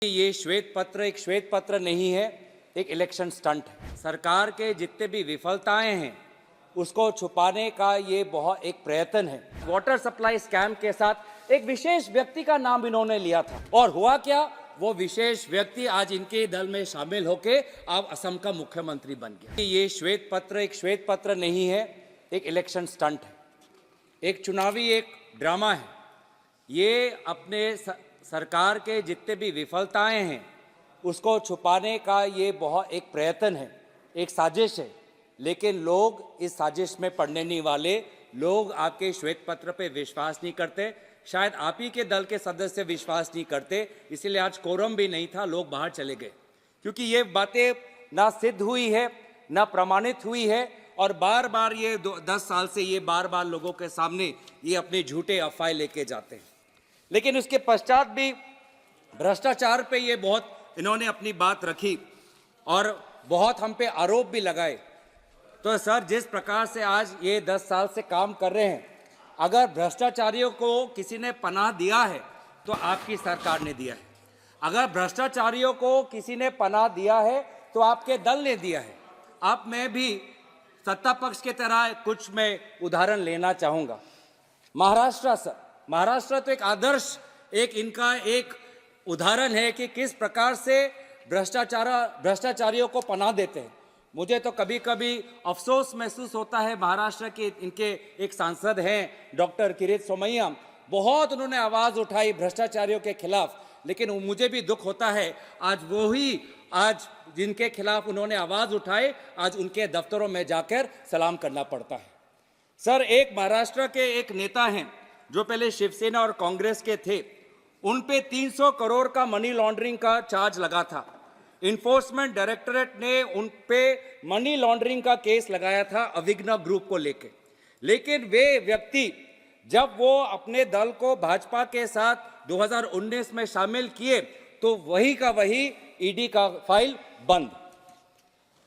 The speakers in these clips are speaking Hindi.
ये श्वेत पत्र एक श्वेत पत्र नहीं है, एक इलेक्शन स्टंट है। सरकार के जितने भी विफलताएं हैं उसको छुपाने का ये बहुत एक प्रयत्न है। वाटर सप्लाई स्कैम के साथ एक विशेष व्यक्ति का नाम इन्होंने लिया था और हुआ क्या, वो विशेष व्यक्ति आज इनके दल में शामिल होके अब असम का मुख्यमंत्री बन गया। ये श्वेत पत्र एक श्वेत पत्र नहीं है, एक इलेक्शन स्टंट है, एक चुनावी एक ड्रामा है। ये अपने सरकार के जितने भी विफलताएं हैं उसको छुपाने का ये बहुत एक प्रयत्न है, एक साजिश है। लेकिन लोग इस साजिश में पड़ने नहीं वाले। लोग आपके श्वेत पत्र पे विश्वास नहीं करते, शायद आप ही के दल के सदस्य विश्वास नहीं करते, इसीलिए आज कोरम भी नहीं था, लोग बाहर चले गए। क्योंकि ये बातें ना सिद्ध हुई है ना प्रमाणित हुई है और बार बार ये 10 साल से ये बार बार लोगों के सामने ये अपने झूठे अफवाह लेके जाते हैं। लेकिन उसके पश्चात भी भ्रष्टाचार पे ये बहुत इन्होंने अपनी बात रखी और बहुत हम पे आरोप भी लगाए। तो सर, जिस प्रकार से आज ये 10 साल से काम कर रहे हैं, अगर भ्रष्टाचारियों को किसी ने पनाह दिया है तो आपकी सरकार ने दिया है। अगर भ्रष्टाचारियों को किसी ने पनाह दिया है तो आपके दल ने दिया है। अब मैं भी सत्ता पक्ष की तरह कुछ मैं उदाहरण लेना चाहूँगा। महाराष्ट्र, सर, महाराष्ट्र तो एक आदर्श, एक इनका एक उदाहरण है कि किस प्रकार से भ्रष्टाचारियों को पनाह देते हैं। मुझे तो कभी कभी अफसोस महसूस होता है, महाराष्ट्र के इनके एक सांसद हैं डॉक्टर किरीट सोमैया, बहुत उन्होंने आवाज़ उठाई भ्रष्टाचारियों के खिलाफ, लेकिन मुझे भी दुख होता है आज जिनके खिलाफ उन्होंने आवाज़ उठाई, आज उनके दफ्तरों में जाकर सलाम करना पड़ता है। सर, एक महाराष्ट्र के एक नेता हैं जो पहले शिवसेना और कांग्रेस के थे, उन पे 300 करोड़ का मनी लॉन्ड्रिंग का चार्ज लगा था। इन्फोर्समेंट डायरेक्टरेट ने उन पे मनी लॉन्ड्रिंग का केस लगाया था अविघ्न ग्रुप को लेके। लेकिन वे व्यक्ति जब वो अपने दल को भाजपा के साथ 2019 में शामिल किए तो वही का वही ईडी का फाइल बंद।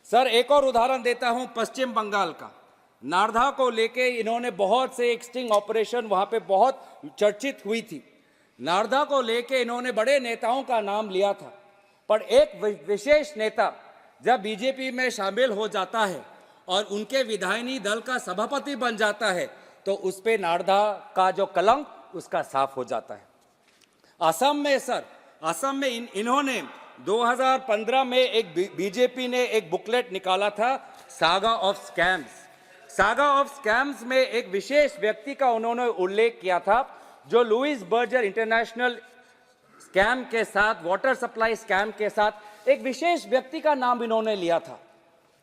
सर, एक और उदाहरण देता हूं पश्चिम बंगाल का। नारधा को लेके इन्होंने बहुत से एक स्टिंग ऑपरेशन वहां पे बहुत चर्चित हुई थी। नारधा को लेके इन्होंने बड़े नेताओं का नाम लिया था, पर एक विशेष नेता जब बीजेपी में शामिल हो जाता है और उनके विधायिनी दल का सभापति बन जाता है तो उस पे नारधा का जो कलंक उसका साफ हो जाता है। असम में, सर, असम में इन्होंने 2015 में एक बीजेपी ने एक बुकलेट निकाला था, saga of scams. Saga of scams में एक विशेष व्यक्ति का उन्होंने उल्लेख किया था जो लुइस बर्जर इंटरनेशनल स्कैम के साथ, वाटर सप्लाई स्कैम के साथ एक विशेष व्यक्ति का नाम इन्होंने लिया था।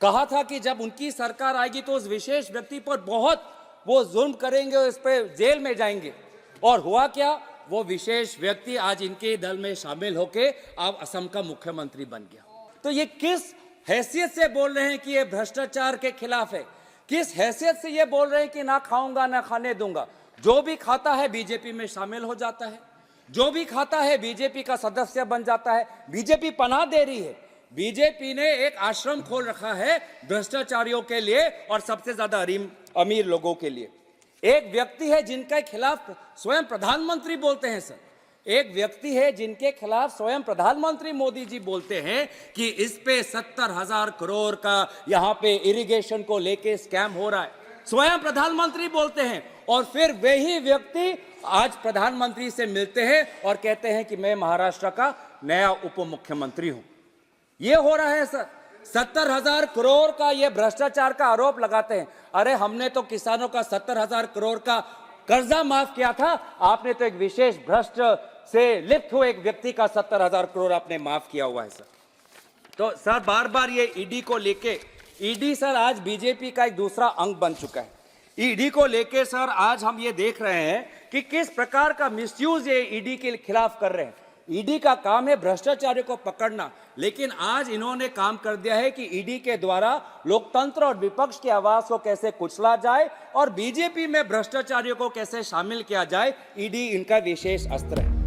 कहा था कि जब उनकी सरकार आएगी तो उस विशेष व्यक्ति पर बहुत वो जुल्म करेंगे, उस पर जेल में जाएंगे। और हुआ क्या, वो विशेष व्यक्ति आज इनके दल में शामिल होके अब असम का मुख्यमंत्री बन गया। तो ये किस हैसियत से बोल रहे हैं कि ये भ्रष्टाचार के खिलाफ है? किस हैसियत से ये बोल रहे हैं कि ना खाऊंगा ना खाने दूंगा? जो भी खाता है बीजेपी में शामिल हो जाता है, जो भी खाता है बीजेपी का सदस्य बन जाता है। बीजेपी पनाह दे रही है। बीजेपी ने एक आश्रम खोल रखा है भ्रष्टाचारियों के लिए और सबसे ज्यादा अमीर लोगों के लिए। एक व्यक्ति है जिनके खिलाफ स्वयं प्रधानमंत्री बोलते हैं। सर, एक व्यक्ति है जिनके खिलाफ स्वयं प्रधानमंत्री मोदी जी बोलते हैं कि इस पे 70,000 करोड़ का यहाँ पे इरिगेशन को लेके स्कैम हो रहा है। स्वयं प्रधानमंत्री बोलते हैं और फिर वही व्यक्ति आज प्रधानमंत्री से मिलते हैं और कहते हैं कि मैं महाराष्ट्र का नया उप मुख्यमंत्री हूं। ये हो रहा है। सर, 70,000 करोड़ का ये भ्रष्टाचार का आरोप लगाते हैं। अरे, हमने तो किसानों का 70,000 करोड़ का कर्जा माफ किया था, आपने तो एक विशेष भ्रष्ट से लिप्त हुए एक व्यक्ति का 70,000 करोड़ आपने माफ किया हुआ है। सर, तो सर, बार बार ये ईडी को लेके, ईडी सर आज बीजेपी का एक दूसरा अंग बन चुका है। ईडी को लेके सर आज हम ये देख रहे हैं कि किस प्रकार का मिसयूज ये ईडी के खिलाफ कर रहे हैं। ईडी का काम है भ्रष्टाचारियों को पकड़ना, लेकिन आज इन्होंने काम कर दिया है कि ईडी के द्वारा लोकतंत्र और विपक्ष की आवाज को कैसे कुचला जाए और बीजेपी में भ्रष्टाचारियों को कैसे शामिल किया जाए। ईडी इनका विशेष अस्त्र है।